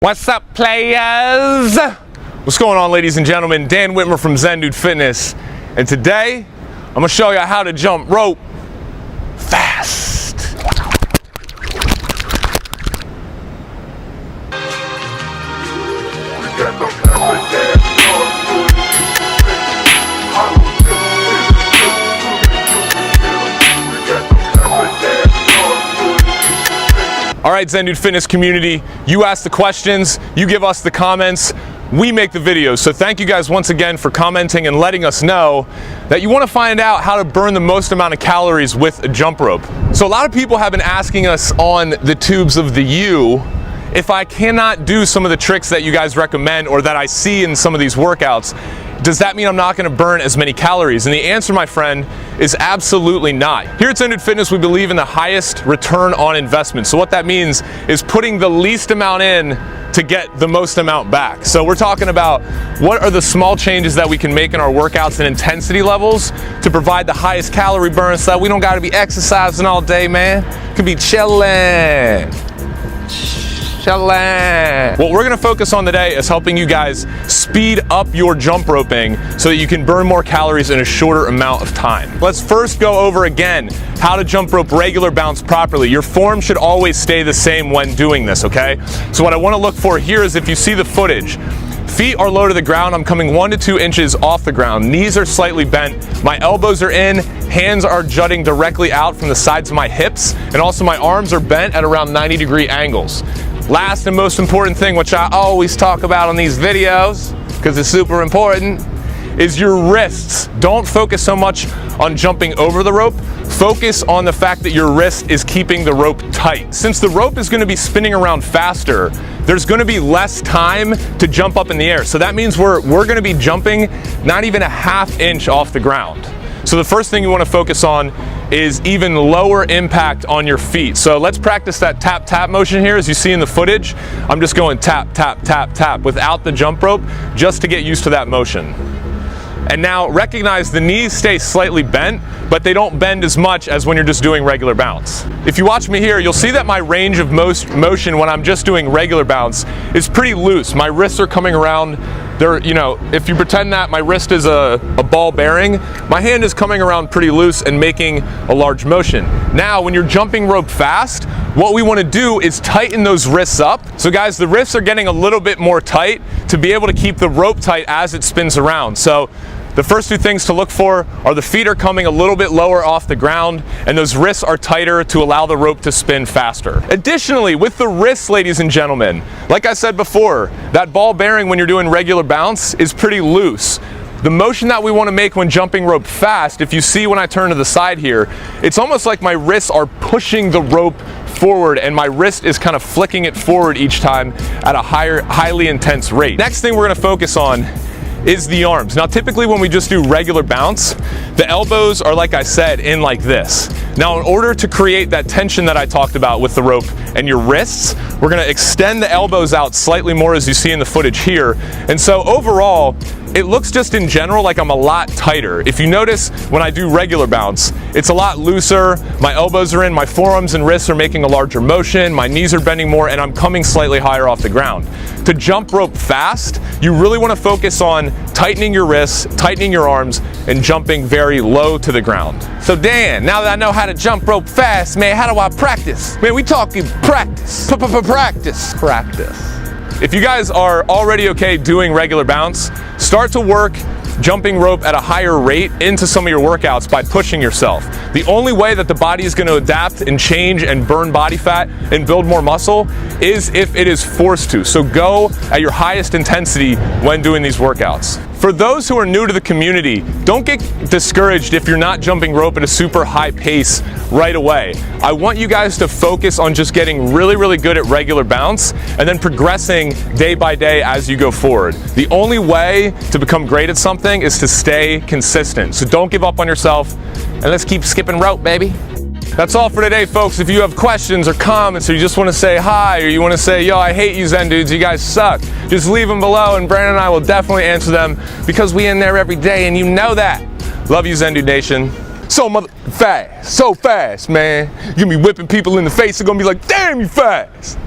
What's up, players? What's going on, ladies and gentlemen? Dan Whitmer from Zen Dude Fitness, and today I'm gonna show you how to jump rope fast. All right, Zen Dude Fitness community, you ask the questions, you give us the comments, we make the videos. So thank you guys once again for commenting and letting us know that you want to find out how to burn the most amount of calories with a jump rope. So a lot of people have been asking us on the tubes of the U if I cannot do some of the tricks that you guys recommend or that I see in some of these workouts, does that mean I'm not going to burn as many calories? And the answer, my friend, is absolutely not. Here at Zen Dude Fitness, we believe in the highest return on investment. So what that means is putting the least amount in to get the most amount back. So we're talking about what are the small changes that we can make in our workouts and intensity levels to provide the highest calorie burn so that we don't got to be exercising all day, man. Could be chilling. What we're gonna focus on today is helping you guys speed up your jump roping so that you can burn more calories in a shorter amount of time. Let's first go over again how to jump rope regular bounce properly. Your form should always stay the same when doing this, okay? So what I wanna look for here is if you see the footage, feet are low to the ground. I'm coming 1 to 2 inches off the ground. Knees are slightly bent. My elbows are in. Hands are jutting directly out from the sides of my hips. And also my arms are bent at around 90-degree angles. Last and most important thing, which I always talk about on these videos, because it's super important, is your wrists. Don't focus so much on jumping over the rope. Focus on the fact that your wrist is keeping the rope tight. Since the rope is going to be spinning around faster, there's going to be less time to jump up in the air. So that means we're going to be jumping not even a ½ inch off the ground. So the first thing you want to focus on is even lower impact on your feet. So let's practice that tap tap motion here. As you see in the footage, I'm just going tap tap tap tap without the jump rope just to get used to that motion. And now recognize the knees stay slightly bent, but they don't bend as much as when you're just doing regular bounce. If you watch me here, you'll see that my range of motion when I'm just doing regular bounce is pretty loose. My wrists are coming around. They're, you know, if you pretend that my wrist is a ball bearing, my hand is coming around pretty loose and making a large motion. Now, when you're jumping rope fast, what we want to do is tighten those wrists up. So guys, the wrists are getting a little bit more tight to be able to keep the rope tight as it spins around. So the first 2 things to look for are the feet are coming a little bit lower off the ground and those wrists are tighter to allow the rope to spin faster. Additionally, with the wrists, ladies and gentlemen, like I said before, that ball bearing when you're doing regular bounce is pretty loose. The motion that we want to make when jumping rope fast, if you see when I turn to the side here, it's almost like my wrists are pushing the rope forward and my wrist is kind of flicking it forward each time at a highly intense rate. Next thing we're going to focus on is the arms. Now typically when we just do regular bounce, the elbows are, like I said, in like this. Now in order to create that tension that I talked about with the rope and your wrists, we're gonna extend the elbows out slightly more as you see in the footage here. And so overall, it looks just in general like I'm a lot tighter. If you notice when I do regular bounce, it's a lot looser, my elbows are in, my forearms and wrists are making a larger motion, my knees are bending more, and I'm coming slightly higher off the ground. To jump rope fast, you really want to focus on tightening your wrists, tightening your arms, and jumping very low to the ground. So Dan, now that I know how to jump rope fast, man, how do I practice? Man, we talking practice. Practice. If you guys are already okay doing regular bounce, start to work jumping rope at a higher rate into some of your workouts by pushing yourself. The only way that the body is going to adapt and change and burn body fat and build more muscle is if it is forced to. So go at your highest intensity when doing these workouts. For those who are new to the community, don't get discouraged if you're not jumping rope at a super high pace right away. I want you guys to focus on just getting really, really good at regular bounce and then progressing day by day as you go forward. The only way to become great at something is to stay consistent. So don't give up on yourself and let's keep skipping rope, baby. That's all for today, folks. If you have questions or comments or you just want to say hi or you want to say, yo, I hate you Zen Dudes, you guys suck, just leave them below and Brandon and I will definitely answer them because we in there every day and you know that. Love you, Zen Dude Nation. So fast, man. You're gonna be whipping people in the face, they're gonna be like, damn, you fast.